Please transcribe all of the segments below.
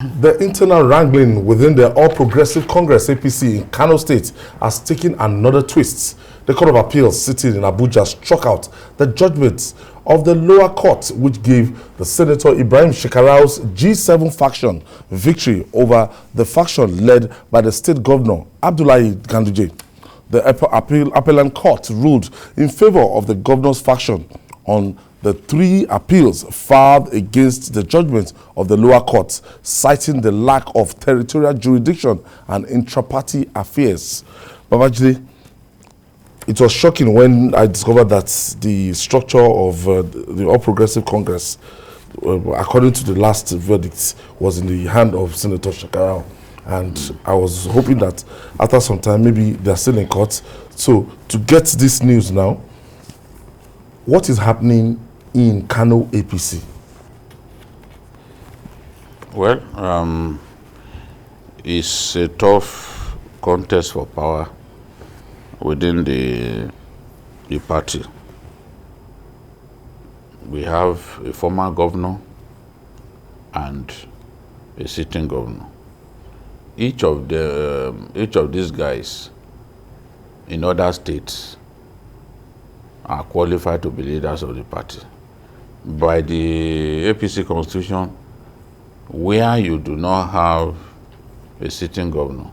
The internal wrangling within the All Progressive Congress APC in Kano State has taken another twist. The Court of Appeals sitting in Abuja struck out the judgment of the lower court, which gave the Senator Ibrahim Shekarau's G7 faction victory over the faction led by the state governor Abdullahi Ganduje. The appellate court ruled in favor of the governor's faction on the 3 appeals filed against the judgment of the lower courts, citing the lack of territorial jurisdiction and intra-party affairs. Babajide, it was shocking when I discovered that the structure of the All Progressive Congress, according to the last verdict, was in the hand of Senator Shekarau. And I was hoping that after some time, maybe they're still in court. So to get this news now, what is happening in Kano APC? Well, it's a tough contest for power within the party. We have a former governor and a sitting governor. Each of these guys in other states are qualified to be leaders of the party. By the APC constitution, where you do not have a sitting governor,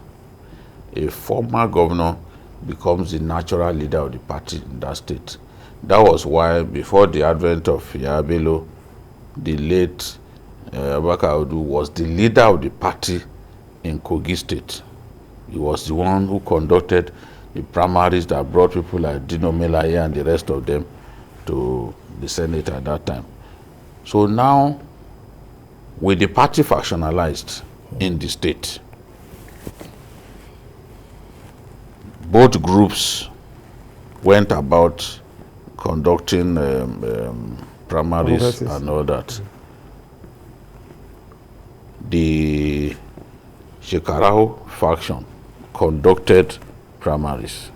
a former governor becomes the natural leader of the party in that state. That was why before the advent of Yabelo, the late BKO was the leader of the party in Kogi State. He was the one who conducted the primaries that brought people like Dino Melaye and the rest of them to the Senate at that time. So now, with the party factionalized in the state, both groups went about conducting primaries and all that. The Shekarau faction conducted primaries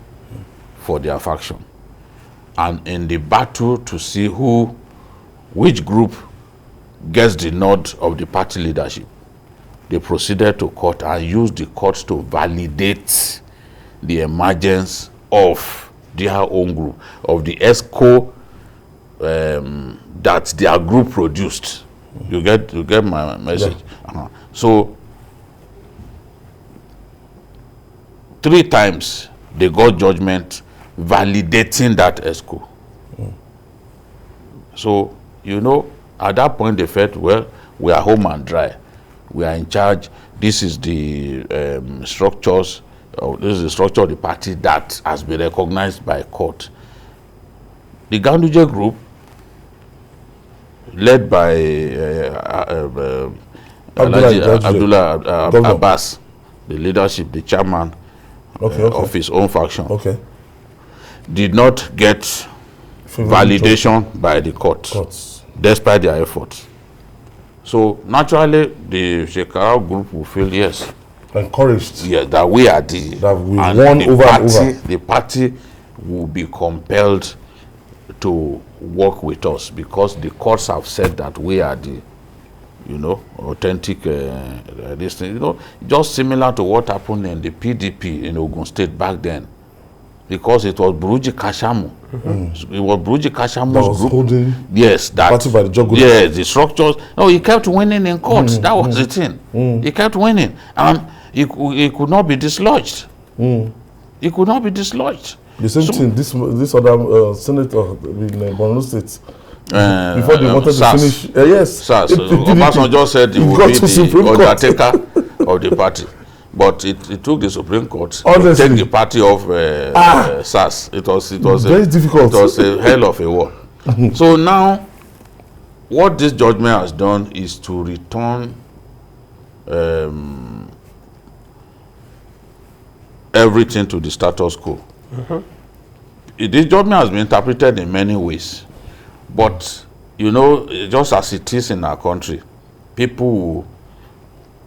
for their faction. And in the battle to see which group gets the nod of the party leadership, they proceeded to court and used the court to validate the emergence of their own group, of the ESCO that their group produced. You get my message? Yeah. So 3 times they got judgment validating that ESCO. So, you know, at that point they felt, well, we are home and dry. We are in charge. This is the structures. This is the structure of the party that has been recognized by court. The Ganduje group, led by Abdullah Abbas, the leadership, the chairman of his own faction, did not get validation by the courts, despite their efforts. So naturally, the Shekarau group will feel, yes, encouraged, yes, that we are that we won over and over. The party will be compelled to work with us because the courts have said that we are the, you know, authentic this thing. You know, just similar to what happened in the PDP in Ogun State back then, because it was Buruji Kashamu. It was Buruji Kashamu's group. Holding that party by the jugular. Yes, the structures. No, he kept winning in court. That was the thing. He kept winning, and he could not be dislodged. He could not be dislodged. The same thing. This other senator in Kano State. Before they wanted to finish, yes. SARS. Obasanjo said he would be the undertaker of the party. But it took the Supreme Court to take the party off SARS. It was very difficult. It was a hell of a war. So now, what this judgment has done is to return everything to the status quo. This judgment has been interpreted in many ways. But, you know, just as it is in our country, people will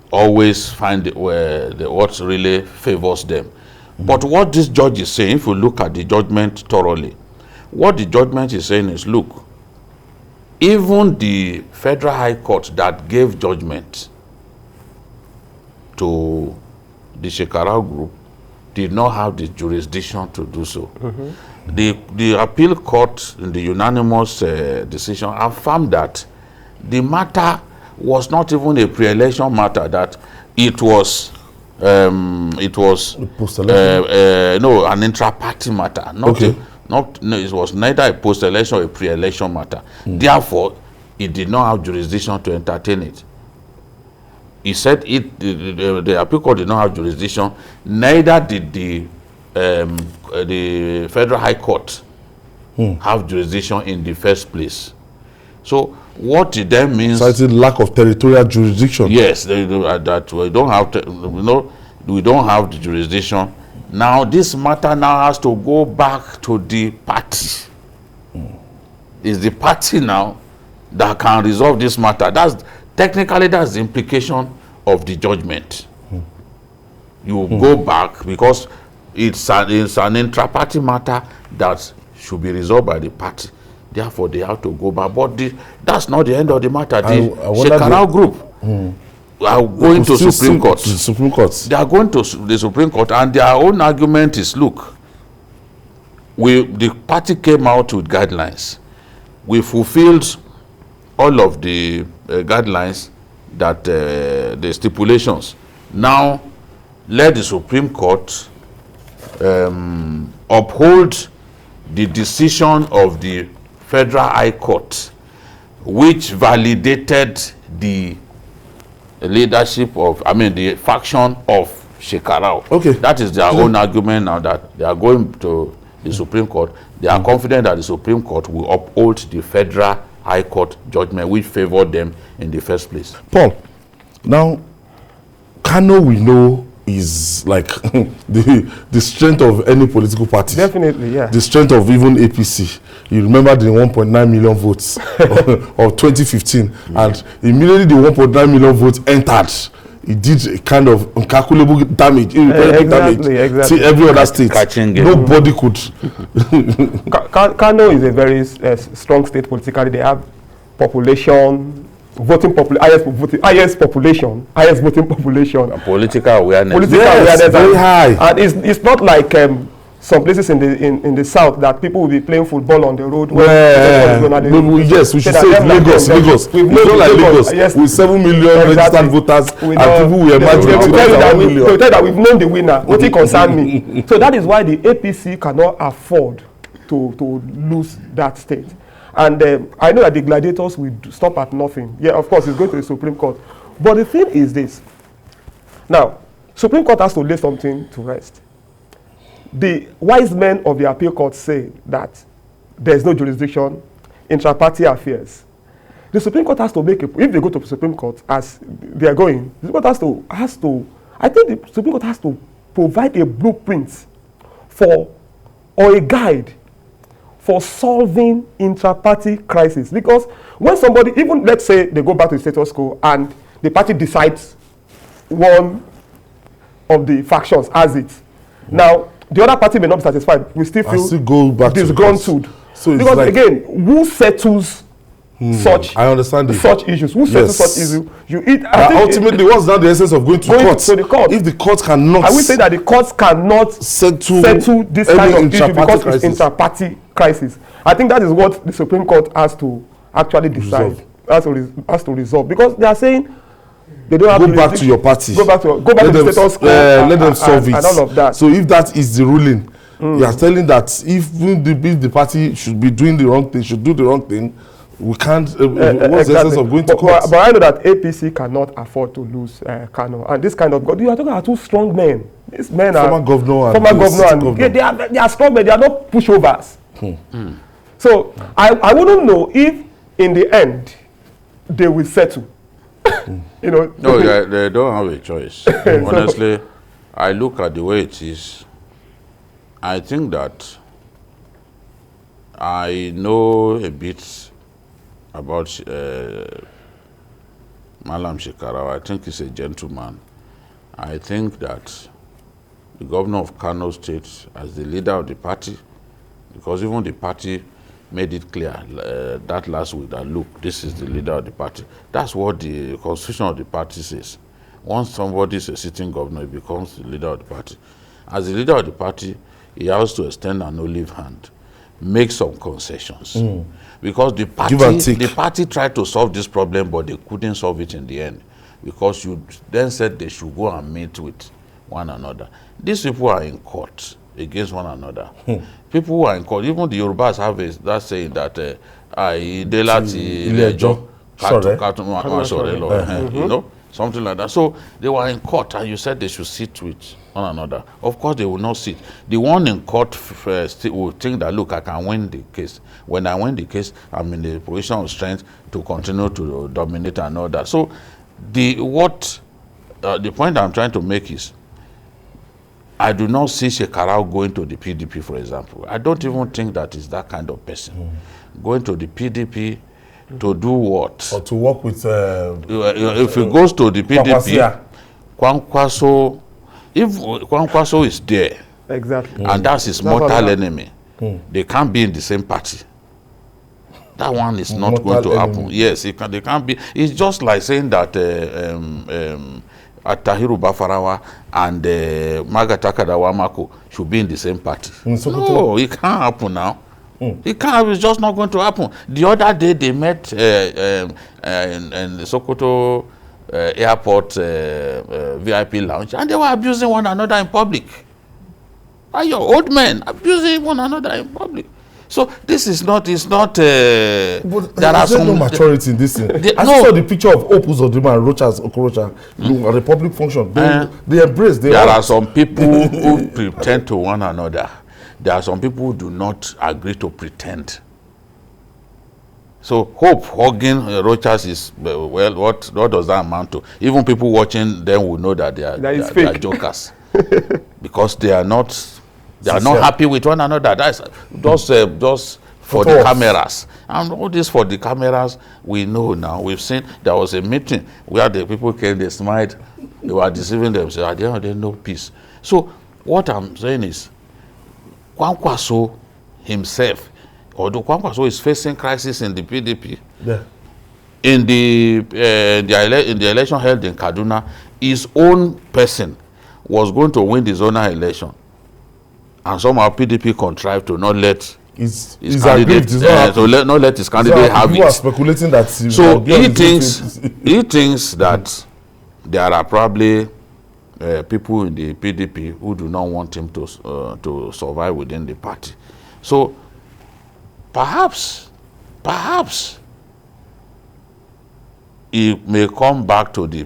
always find what really favors them. But what this judge is saying, if you look at the judgment thoroughly, what the judgment is saying is, look, even the Federal High Court that gave judgment the Shekarau group did not have the jurisdiction to do so. The appeal court in the unanimous decision affirmed that the matter was not even a pre-election matter, that it was an intra-party matter. It was neither a post-election or a pre-election matter. Therefore, it did not have jurisdiction to entertain it. He said the appeal court did not have jurisdiction, neither did the Federal High Court have jurisdiction in the first place. So what it then means... So it's a lack of territorial jurisdiction. Yes, that we don't have we don't have the jurisdiction. Now this matter now has to go back to the party. It's the party now that can resolve this matter. Technically, that's the implication of the judgment. You go back because it's an intra-party matter that should be resolved by the party. Therefore, they have to go back. But that's not the end of the matter. The Shekarau group are going to Supreme Court. Supreme Court. They are going to the Supreme Court, and their own argument is, look, the party came out with guidelines. We fulfilled all of the guidelines, that the stipulations. Now, let the Supreme Court uphold the decision of the Federal High Court, which validated the leadership of, the faction of Shekarau. Okay. That is their own argument now, that they are going to the Supreme Court. They are confident that the Supreme Court will uphold the Federal High Court judgment which favored them in the first place. Paul, now, Kano, we know, is like the strength of any political party. Definitely, yeah. The strength of even APC. You remember the 1.9 million votes of 2015, and immediately the 1.9 million votes entered. It did a kind of incalculable damage, Exactly. to every other state. Nobody could. Kano is a very strong state politically. They have population, highest voting population. And political awareness. Awareness very high. And it's not like some places in the south that people will be playing football on the road. Yes, we should say Lagos. It's not like Lagos, yes, with 7 million registered voters, and people will imagine we'll tell that we've known the winner. What it concern me. So that is why the APC cannot afford to lose that state. And I know that the gladiators will stop at nothing. Yeah, of course, it's going to the Supreme Court. But the thing is this. Now, Supreme Court has to lay something to rest. The wise men of the appeal court say that there is no jurisdiction, intra-party affairs. The Supreme Court has to make if they go to the Supreme Court as they are going, the Supreme Court has to, I think the Supreme Court has to provide a blueprint or a guide for solving intra-party crisis. Because when somebody, even let's say they go back to the status quo and the party decides one of the factions has it. Now, the other party may not be satisfied. We still feel go back disgruntled. So because like, again, who settles such issues? Who settles such issues? Ultimately, what's now the essence of going to court? If the court cannot, I will say that the courts cannot settle this kind of issue because it's inter-party crisis. I think that is what the Supreme Court has to actually decide, has to resolve, because they are saying they don't have go back to your party. Go back to the status quo. Let them solve it. And all of that. So if that is the ruling, you are telling that if the party should be doing the wrong thing, should do the wrong thing, we can't. What's the essence of going to court? But I know that APC cannot afford to lose Kano, and this kind of you are talking about two strong men. These men are former governor, and they are strong men. They are not pushovers. So I wouldn't know if in the end they will settle. No, they don't have a choice. Honestly, I look at the way it is. I think that I know a bit about Malam Shekarau. I think he's a gentleman. I think that the governor of Kano State, as the leader of the party, because even the party made it clear that last week that, look, this is the leader of the party. That's what the constitution of the party says. once somebody is a sitting governor, he becomes the leader of the party. As the leader of the party, he has to extend an olive hand, make some concessions. Because the party tried to solve this problem, but they couldn't solve it in the end. Because you then said they should go and meet with one another. These people are in court against one another. People who are in court, even the Yorubas have that saying that you know, something like that. So they were in court and you said they should sit with one another. Of course they will not sit. The one in court first will think that, look, I can win the case. When I win the case, I'm in a position of strength to continue to dominate and all that. So the point I'm trying to make is, I do not see Shekarau going to the PDP, for example. I don't even think that is that kind of person. Going to the PDP to do what? Or to work with... if he goes to the PDP, Kwankwaso, if Kwankwaso is there, exactly, and that's his mortal enemy, they can't be in the same party. That one is not going to happen. Yes, they can't be. It's just like saying that Tahiru Bafarawa and Magataka Dawamako should be in the same party. No, it can't happen now. It can't. It's just not going to happen. The other day they met in the Sokoto airport VIP lounge, and they were abusing one another in public. Are your old men abusing one another in public? So this is not. It's not. There are some no maturity in this thing. I saw the picture of Opus Odima and Rochas Okorocha at the public function. They embrace. There are some people who pretend to one another. There are some people who do not agree to pretend. So Hope hugging Rochas is well. What does that amount to? Even people watching them will know that they are jokers because they are not. They are not happy with one another. That's just for the cameras. And all this for the cameras, we know now. We've seen there was a meeting where the people came, they smiled, they were deceiving themselves. At the end of the day, no peace. So what I'm saying is, Kwankwaso himself, although Kwankwaso is facing crisis in the PDP, in the election held in Kaduna, his own person was going to win the zonal election. And somehow PDP contrived to not let his candidate not let his candidate have it. People are speculating that. So he thinks that there are probably people in the PDP who do not want him to survive within the party. So perhaps he may come back to the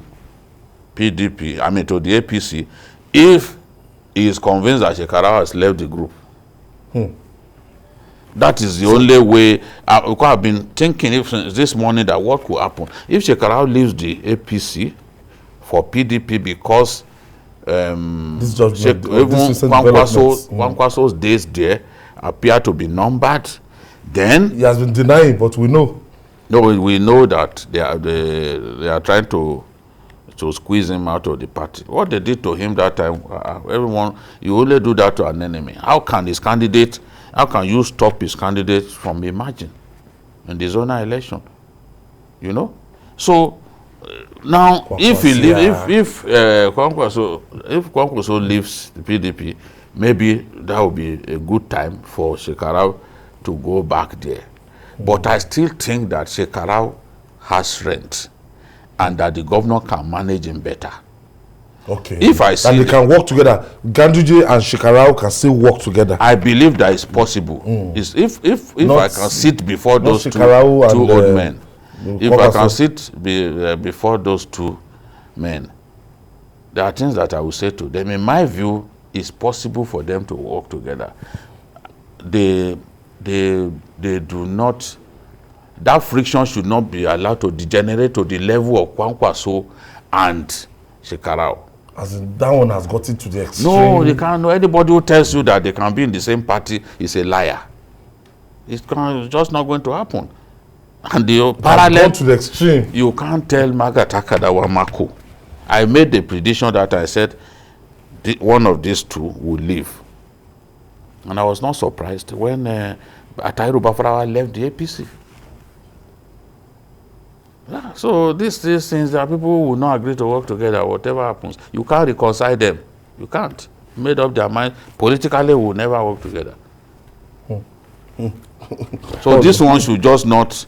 PDP. I mean to the APC if he is convinced that Shekarau has left the group. That is the only way. I've been thinking since this morning that what could happen if Shekarau leaves the APC for PDP because Kwankwaso's days there appear to be numbered. Then he has been denying, but we know. No, we know that they are trying to squeeze him out of the party. What they did to him that time, everyone, you only do that to an enemy. How can you stop his candidate from emerging in the zonal election? You know? So now if Kwankwaso leaves the PDP, maybe that would be a good time for Shekarau to go back there. But I still think that Shekarau has strength and that the governor can manage him better. Okay. If I see, and they can work together. Ganduje and Shekarau can still work together. I believe that is possible. If I can sit before those two old men, if I can sit before those two men, there are things that I will say to them. In my view, it's possible for them to work together. They do not. That friction should not be allowed to degenerate to the level of Kwankwaso and Shekarau. As in, that one has gotten to the extreme. No, they can't. Anybody who tells you that they can be in the same party is a liar. It's just not going to happen. And the parallel to the extreme. You can't tell Magataka Dawamako. I made the prediction that I said one of these two will leave. And I was not surprised when Tahiru Bafarawa left the APC. Yeah, so these things that people will not agree to work together, whatever happens. You can't reconcile them. You can't. Made up their mind. Politically, will never work together. So this one should just not.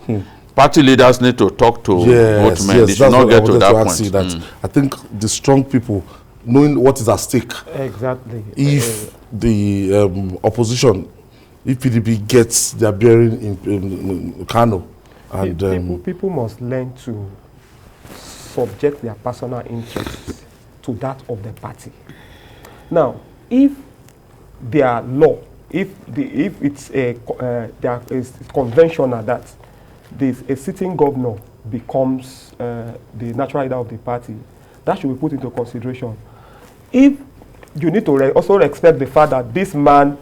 Party leaders need to talk to both men. They should not get to that point. That I think the strong people, knowing what is at stake. Exactly. If the opposition, if PDP gets their bearing in Kano, and people must learn to subject their personal interests to that of the party. Now, if their law, if it's conventional that a sitting governor becomes the natural leader of the party, that should be put into consideration. If you need to also respect the fact that this man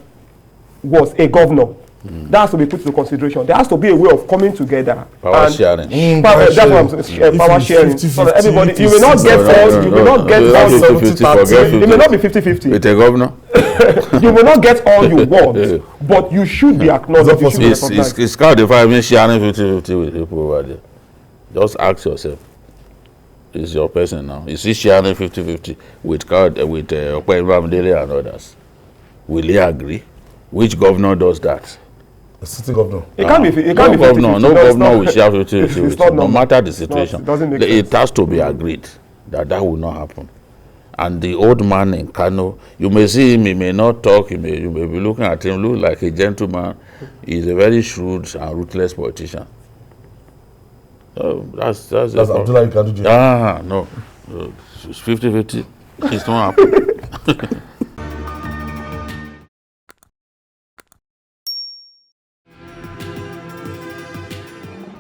was a governor, that has to be put into consideration. There has to be a way of coming together. Power sharing. That's what I'm saying. Power sharing. So that everybody, you may not get all. You may not get all. It may not be 50-50. With a governor. You may not get all you want, but you should be acknowledged. You should be recognized. It's kind of if I sharing 50-50 with people over there. Just ask yourself. It's your person now. Is he sharing 50-50 with Ibrahim Shekarau and others? Will he agree? Which governor does that? A city governor. It can't be 50-50. No governor will share 50-50. No matter the situation. It has to be agreed that will not happen. And the old man in Kano, you may see him, he may not talk, you may be looking at him, look like a gentleman. He's a very shrewd and ruthless politician. That's Abdullahi Ganduje. No. It's 50-50. It's not happening.